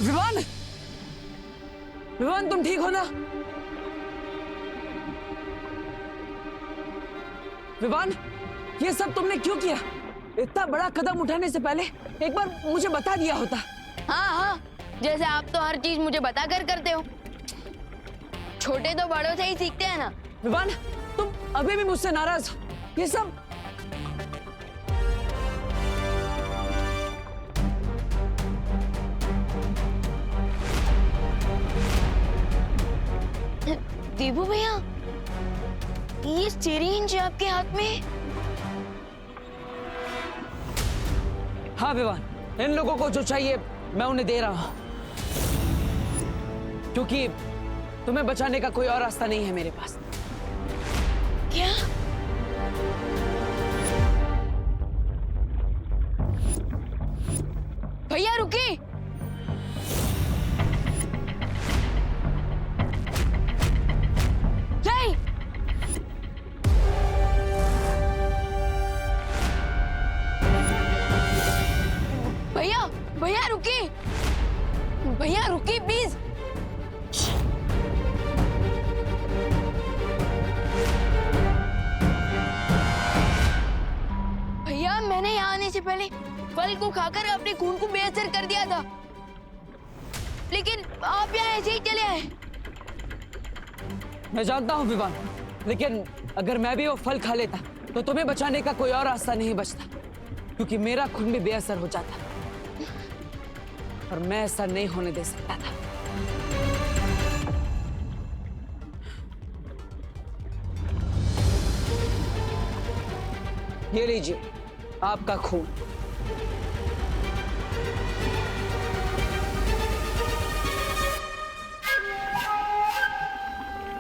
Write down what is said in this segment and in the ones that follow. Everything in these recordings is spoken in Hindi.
विवान, विवान तुम ठीक हो ना? विवान, ये सब तुमने क्यों किया? इतना बड़ा कदम उठाने से पहले एक बार मुझे बता दिया होता। हाँ हाँ, जैसे आप तो हर चीज मुझे बता कर करते हो। छोटे तो बड़ों से ही सीखते हैं ना। विवान, तुम अभी भी मुझसे नाराज हो? ये सब दीपू भैया, ये सिरिंज आपके हाथ में? हाँ विवान, इन लोगों को जो चाहिए मैं उन्हें दे रहा हूं, क्योंकि तुम्हें बचाने का कोई और रास्ता नहीं है मेरे पास। क्या? भैया रुकिए। नहीं, भैया भैया रुकिए, भैया रुकिए प्लीज। भैया मैंने यहाँ आने से पहले फल को खाकर अपने खून को बेअसर कर दिया था, लेकिन आप यहाँ ऐसे ही चले आए। मैं जानता हूं विवान, लेकिन अगर मैं भी वो फल खा लेता तो तुम्हें बचाने का कोई और रास्ता नहीं बचता, क्योंकि मेरा खून भी बेअसर हो जाता और मैं ऐसा नहीं होने दे सकता था। ये लीजिए आपका खून।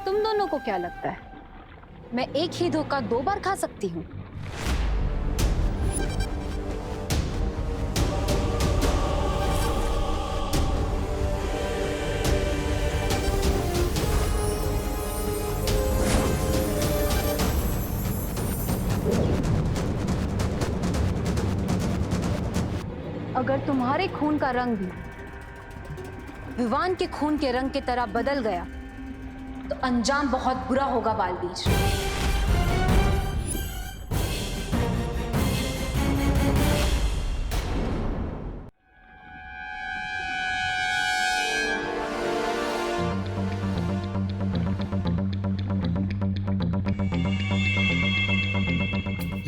तुम दोनों को क्या लगता है मैं एक ही धोखा 2 बार खा सकती हूँ? अगर तुम्हारे खून का रंग भी विवान के खून के रंग की तरह बदल गया तो अंजाम बहुत बुरा होगा बालवीर।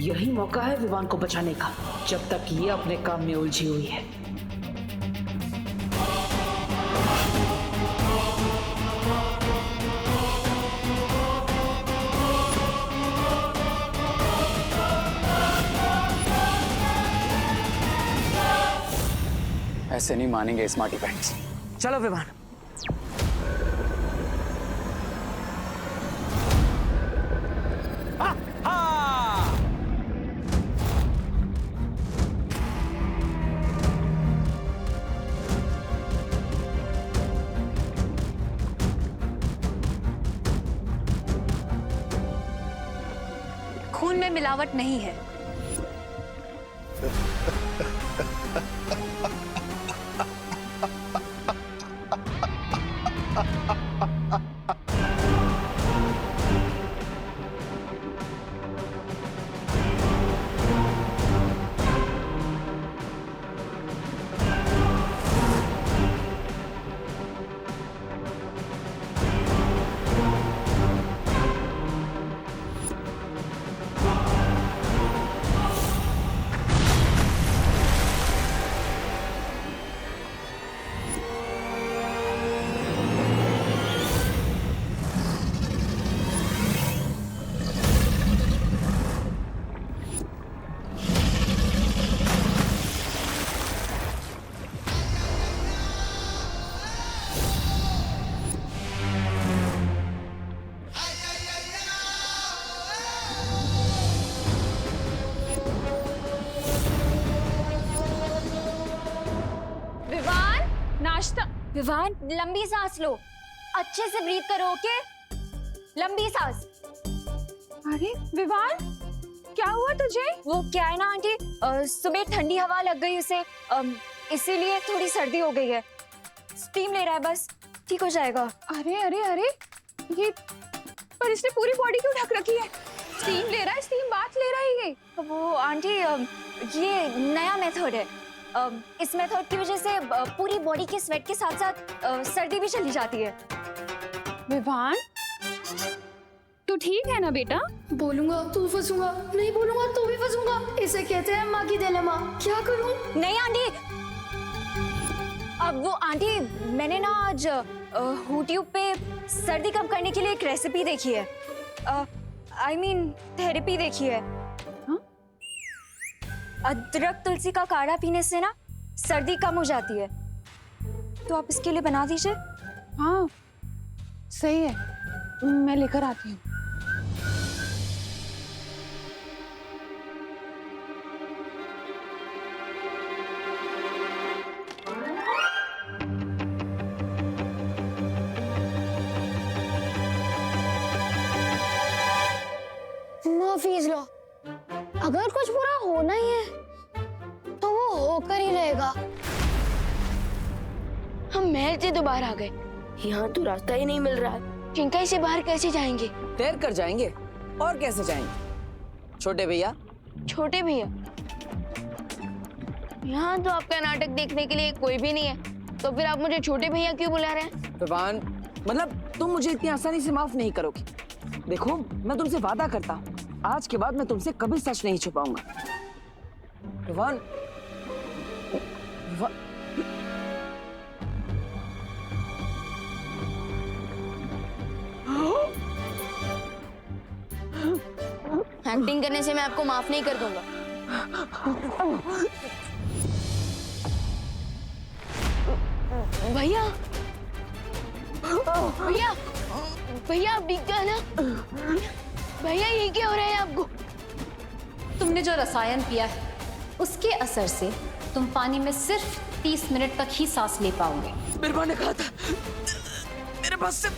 यही मौका है विवान को बचाने का, जब तक ये अपने काम में उलझी हुई है। ऐसे नहीं मानेंगे स्मार्टी पैंट्स। चलो विवान। खून में मिलावट नहीं है। विवान लंबी सांस लो, अच्छे से ब्रीथ करो, ओके? लंबी सांस। अरे विवान, क्या हुआ तुझे? वो क्या है ना आंटी, सुबह ठंडी हवा लग गई उसे, इसीलिए थोड़ी सर्दी हो गई है। स्टीम ले रहा है, बस ठीक हो जाएगा। अरे अरे अरे, ये पर इसने पूरी बॉडी क्यों ढक रखी है? स्टीम ले रहा है, स्टीम बाथ ले रहा है ये। वो आंटी, ये नया मेथड है। इस मेथड की वजह से पूरी बॉडी के स्वेट के साथ साथ सर्दी भी चली जाती है। विवान, तू ठीक है ना बेटा? बोलूंगा तो फंसूंगा, नहीं बोलूंगा तो भी फंसूंगा। इसे कहते हैं माँ की दिलेमा। क्या करूं? नहीं आंटी, अब वो आंटी, मैंने ना आज यूट्यूब पे सर्दी कम करने के लिए एक रेसिपी देखी है। I mean थेरेपी देखी है। अदरक तुलसी का काढ़ा पीने से ना सर्दी कम हो जाती है, तो आप इसके लिए बना दीजिए। हाँ सही है, मैं लेकर आती हूँ। माफीज लो, अगर कुछ बुरा होना ही है तो वो होकर ही रहेगा। हम महल से तो बाहर आ गए, यहाँ तो रास्ता ही नहीं मिल रहा है। चिंकाई से बाहर कैसे जाएंगे? तैर कर जाएंगे, और कैसे जाएंगे? छोटे भैया। छोटे भैया? यहाँ तो आपका नाटक देखने के लिए कोई भी नहीं है, तो फिर आप मुझे छोटे भैया क्यों बुला रहे हैं? विवान, मतलब तुम मुझे इतनी आसानी से माफ नहीं करोगी। देखो, मैं तुमसे वादा करता हूँ, आज के बाद मैं तुमसे कभी सच नहीं छुपाऊंगा। विवान, एक्टिंग करने से मैं आपको माफ नहीं कर दूंगा। भैया, भैया, भैया आप दिख गए ना? भैया ये क्या हो रहा है आपको? तुमने जो रसायन पिया है उसके असर से तुम पानी में सिर्फ 30 मिनट तक ही सांस ले पाओगे। मेरे माँ ने कहा था मेरे पास सिर्फ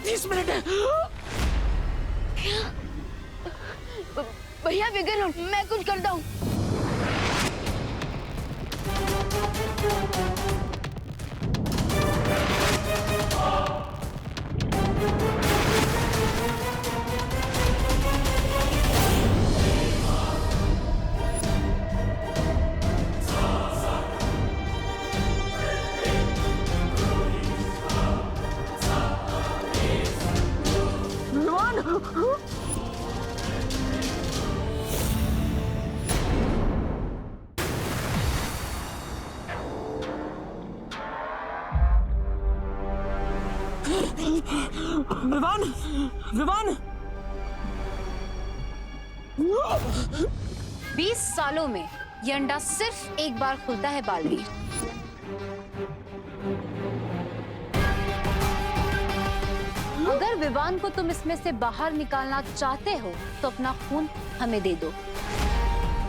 30 मिनट है। भैया फिक्र मत, मैं कुछ करता हूँ। विवान, विवान, 20 सालों में यह अंडा सिर्फ एक बार खुलता है बालवीर। अगर विवान को तुम इसमें से बाहर निकालना चाहते हो तो अपना खून हमें दे दो,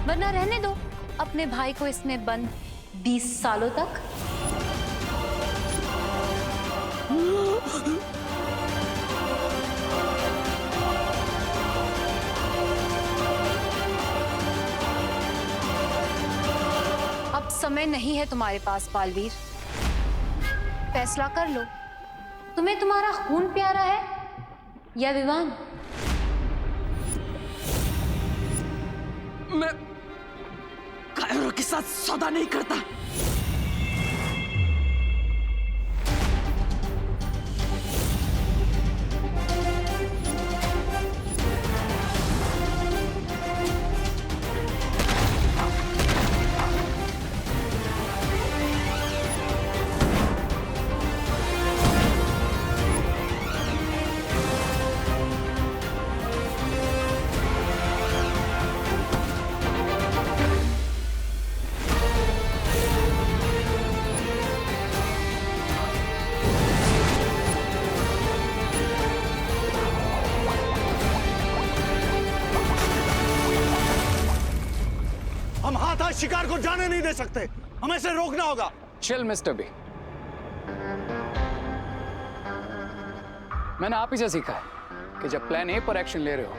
वरना रहने दो अपने भाई को इसमें बंद 20 सालों तक। अब समय नहीं है तुम्हारे पास बालवीर, फैसला कर लो, तुम्हें तुम्हारा खून प्यारा है या विवान? मैं कायरों के साथ सौदा नहीं करता। हम हाथ शिकार को जाने नहीं दे सकते, हमें इसे रोकना होगा। चिल मिस्टर बी, मैंने आप ही से सीखा है कि जब प्लान ए पर एक्शन ले रहे हो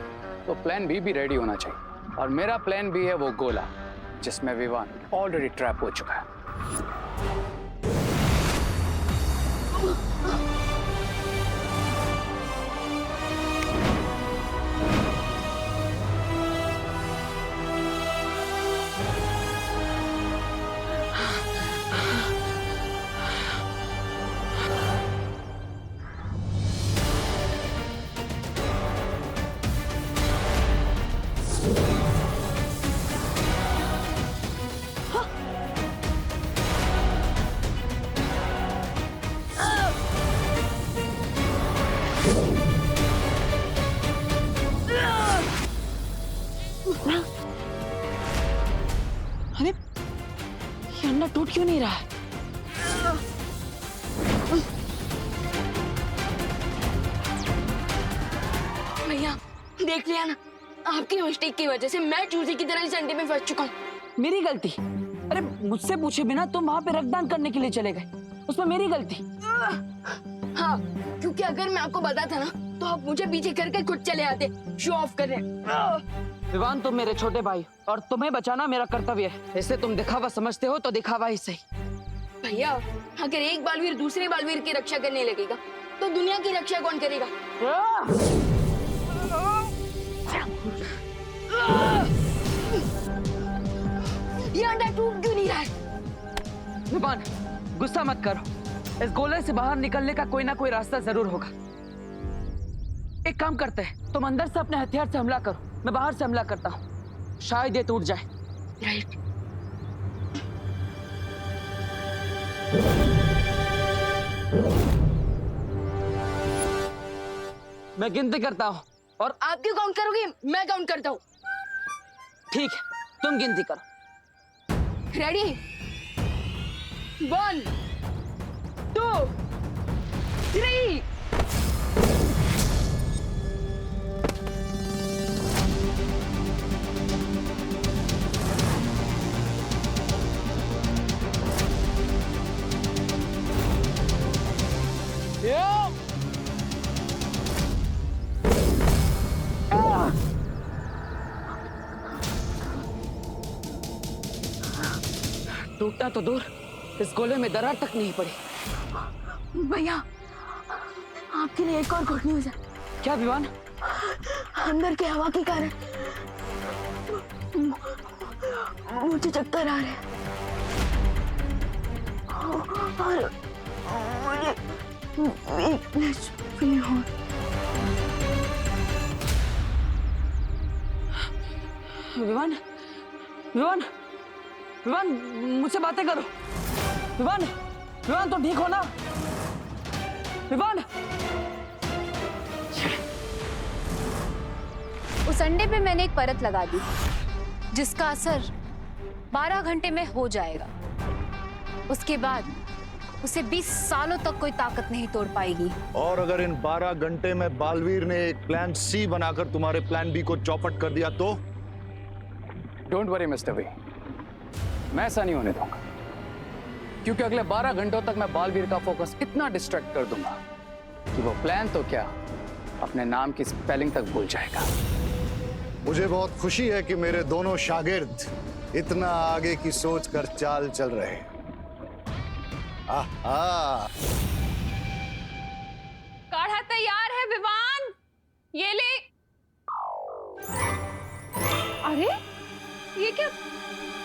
तो प्लान बी भी रेडी होना चाहिए, और मेरा प्लान बी है वो गोला जिसमें विवान ऑलरेडी ट्रैप हो चुका है। क्यों नहीं रहा? भैया देख लिया ना, आपकी मिस्टेक की वजह से मैं चूजे की तरह इस अंडे में फंस चुका हूँ। मेरी गलती? अरे मुझसे पूछे बिना तुम वहां पे रक्तदान करने के लिए चले गए, उसमें मेरी गलती? हाँ, क्योंकि अगर मैं आपको बताता ना तो आप मुझे पीछे करके खुद चले आते शो ऑफ करने। विवान, तुम मेरे छोटे भाई और तुम्हें बचाना मेरा कर्तव्य है। इससे तुम दिखावा समझते हो तो दिखावा ही सही। भैया अगर एक बालवीर दूसरे बालवीर की रक्षा करने लगेगा तो दुनिया की रक्षा कौन करेगा? ये अंडा टूट क्यों नहीं रहा है? विवान, गुस्सा मत करो, इस गोले से बाहर निकलने का कोई ना कोई रास्ता जरूर होगा। एक काम करते हैं, तुम अंदर से अपने हथियार से हमला करो, मैं बाहर से हमला करता हूँ, शायद ये टूट जाए। राइट। मैं गिनती करता हूँ और आप क्यों काउंट करोगे? मैं काउंट करता हूँ। ठीक है, तुम गिनती करो। रेडी? 1 2 3। टूटना तो दूर, इस गोले में दरार तक नहीं पड़ी। भैया आपके लिए एक और गुड न्यूज है। क्या विवान? अंदर के हवा के कारण मुझे चक्कर आ रहे हैं और मुझे वीकनेस फील हो। विवान, विवान, विवान, मुझसे बातें करो। विवान, विवान, तुम ठीक हो ना? विवान। उस अंडे पे मैंने एक परत लगा दी जिसका असर 12 घंटे में हो जाएगा। उसके बाद उसे 20 सालों तक कोई ताकत नहीं तोड़ पाएगी। और अगर इन 12 घंटे में बालवीर ने एक प्लान सी बनाकर तुम्हारे प्लान बी को चौपट कर दिया तो? डोंट वरी मिस्टर वी, मैं ऐसा नहीं होने दूंगा, क्योंकि अगले 12 घंटों तक मैं बालवीर का फोकस इतना डिस्ट्रैक्ट कर दूंगा कि वो प्लान तो क्या, अपने नाम की स्पेलिंग तक भूल जाएगा। मुझे बहुत खुशी है कि मेरे दोनों शागिर्द इतना आगे की सोच कर चाल चल रहे हैं। आहा। काढ़ा तैयार है विवान, ये ले। अरे ये क्या,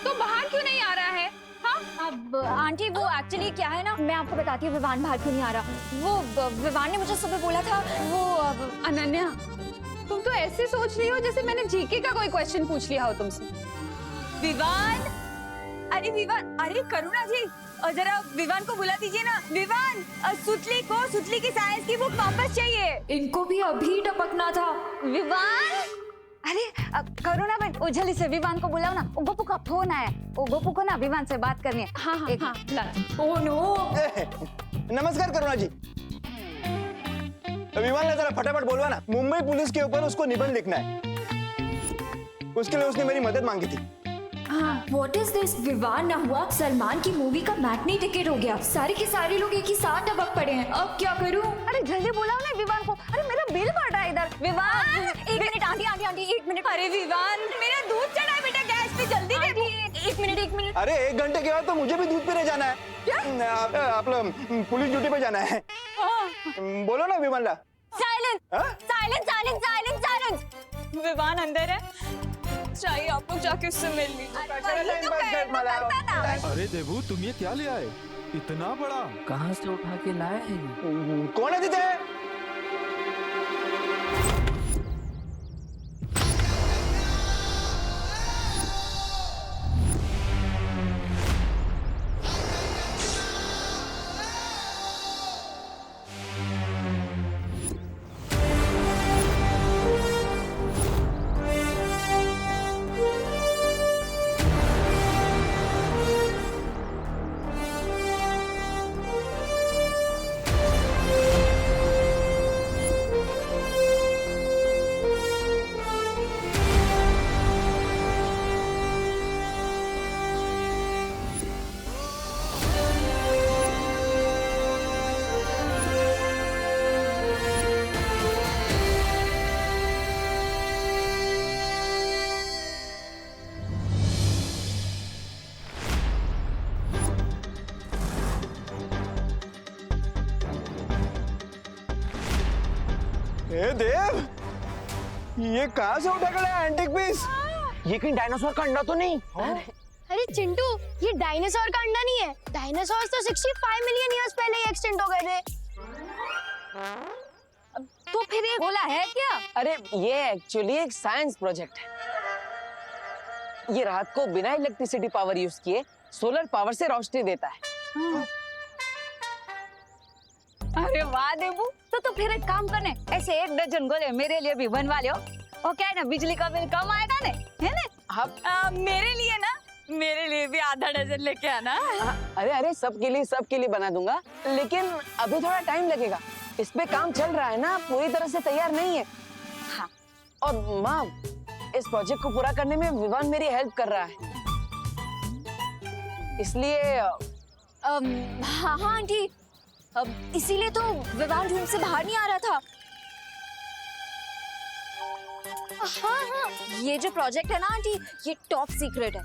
तो बाहर क्यों नहीं आ रहा है? हाँ अब आंटी वो एक्चुअली क्या है ना, मैं आपको बताती हूँ विवान बाहर क्यों नहीं आ रहा। वो विवान ने मुझे सुबह बोला था, वो अनन्या, तुम तो ऐसे सोच रही हो जैसे मैंने जीके का कोई क्वेश्चन पूछ लिया हो तुमसे। विवान, अरे विवान, अरे करुणा जी, और जरा विवान को बुला दीजिए ना। विवान, सुतली की साइंस की बुक वापस चाहिए। इनको भी अभी टपकना था। विवान, अरे करुणा बहन, ओ जल्दी से विवान को बुलाओ ना, ओ गोपू का फोन आया, ओ गोपू को ना विवान से बात करनी है। हाँ हाँ हाँ, ला। Oh no. नमस्कार करुणा जी। विवान ने जरा फटाफट बोलवा ना, मुंबई पुलिस के ऊपर उसको निबंध लिखना है, उसके लिए उसने मेरी मदद मांगी थी। What is this? विवान ना हुआ, सलमान की मूवी का मैटनी टिकट हो गया, सारे के सारे लोग एक ही साथ टपक पड़े हैं, अब क्या करूं? अरे जल्दी बुलाओ ना विवान को। अरे मेरा बिल बढ़ रहा है इधर। विवान, एक मिनट आंटी, आंटी, आंटी, एक मिनट। अरे विवान, मेरा दूध चढ़ा है बेटा गैस पे, जल्दी दे दो। एक मिनट, एक मिनट। अरे 1 घंटे के बाद तो मुझे भी दूध पीने जाना है। क्या? आपलं पुलिस ड्यूटी पे जाना है। बोलो ना विवानला। Silence, silence, silence, silence, silence. Vivaan अंदर है, चाहिए आप लोग जाके उससे मिल लीजिए। अरे देवू, तुम ये क्या ले आए? इतना बड़ा कहाँ से उठा के लाए हैं? कौन है दीदी? ए देव, ये कहाँ से उठा कर एंटिक पीस? ये कहीं डायनासोर का अंडा तो नहीं? अरे चिंटू, ये डायनासोर का अंडा नहीं है। डायनासोर्स तो 65 मिलियन ईयर्स पहले ही एक्सटिंक्ट हो गए थे। तो फिर ये गोला है क्या? अरे ये एक्चुअली एक साइंस प्रोजेक्ट है। ये रात को बिना इलेक्ट्रिसिटी पावर यूज किए सोलर पावर से रोशनी देता है। अरे वाह देबू, तो फिर एक काम करने, ऐसे 1 दर्जन गोले मेरे लिए भी बनवा लियो। और क्या है ना, बिजली का बिल कम आएगा ने, है ना? मेरे लिए ना, मेरे लिए भी आधा दर्जन लेके आना। अरे अरे सबके लिए बना दूंगा, लेकिन अभी थोड़ा टाइम लगेगा। इस पे काम चल रहा है ना, पूरी तरह से तैयार नहीं है। हाँ। और माँ, इस प्रोजेक्ट को पूरा करने में विवान मेरी हेल्प कर रहा है, इसलिए हाँ हाँ आंटी, इसीलिए तो विवान रूम से बाहर नहीं आ रहा था। हाँ हाँ, ये जो प्रोजेक्ट है ना आंटी, ये टॉप सीक्रेट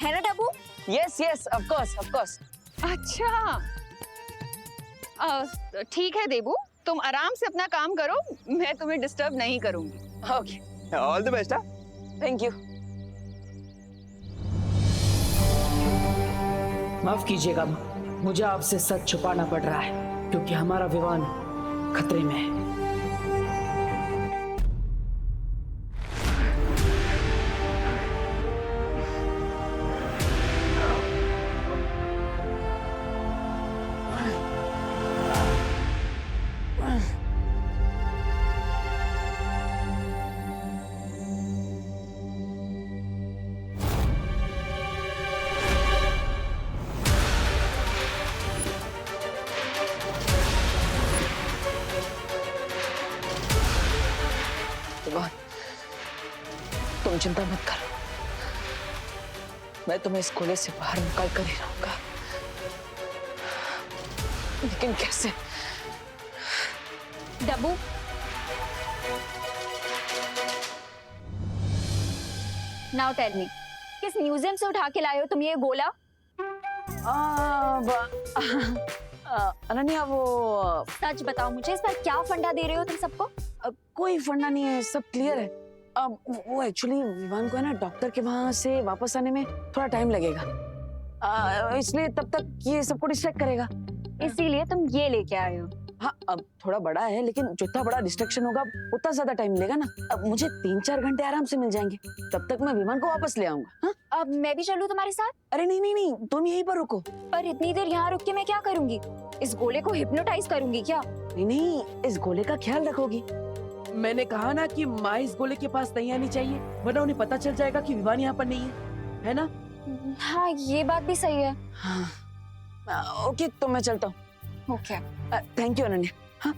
है ना Dabbu? Yes yes, of course. अच्छा, ठीक है देबू, तुम आराम से अपना काम करो, मैं तुम्हें डिस्टर्ब नहीं करूंगी। Okay, all the best. Thank you. माफ कीजिएगा, मुझे आपसे सच छुपाना पड़ रहा है क्योंकि हमारा विवान खतरे में है। तुम चिंता मत करो, मैं तुम्हें इस गोले से बाहर निकाल कर ही रहूंगा। लेकिन कैसे? डब्बू, नाउ टेल मी, किस म्यूजियम से उठा के लाए हो तुम ये गोला? अनन्या, वो सच बताओ मुझे, इस पर क्या फंडा दे रहे हो तुम सबको? कोई फंडा नहीं है, सब क्लियर है। वो एक्चुअली विवान को है ना, डॉक्टर के वहां से वापस आने में थोड़ा टाइम लगेगा, इसलिए तब तक ये सबको डिस्ट्रैक्ट करेगा। इसीलिए तुम ये लेके आए हो? हाँ, अब थोड़ा बड़ा है, लेकिन जितना बड़ा डिस्ट्रैक्शन होगा उतना ज्यादा टाइम मिलेगा ना। अब मुझे 3-4 घंटे आराम से मिल जाएंगे, तब तक मैं विमान को वापस ले आऊंगा। हाँ? अब मैं भी चलूं तुम्हारे साथ? अरे नहीं, तुम यहीं पर रुको। पर इतनी देर यहाँ रुक के मैं क्या करूंगी? इस गोले को हिप्नोटाइज करूंगी क्या? नहीं, इस गोले का ख्याल रखोगी। मैंने कहा ना कि माँ इस गोले के पास नहीं आनी चाहिए, वरना उन्हें पता चल जाएगा कि विवान यहाँ पर नहीं है ना? हाँ, ये बात भी सही है। हाँ, ओके, तो मैं चलता हूँ। Okay, thank you Ananya. हाँ,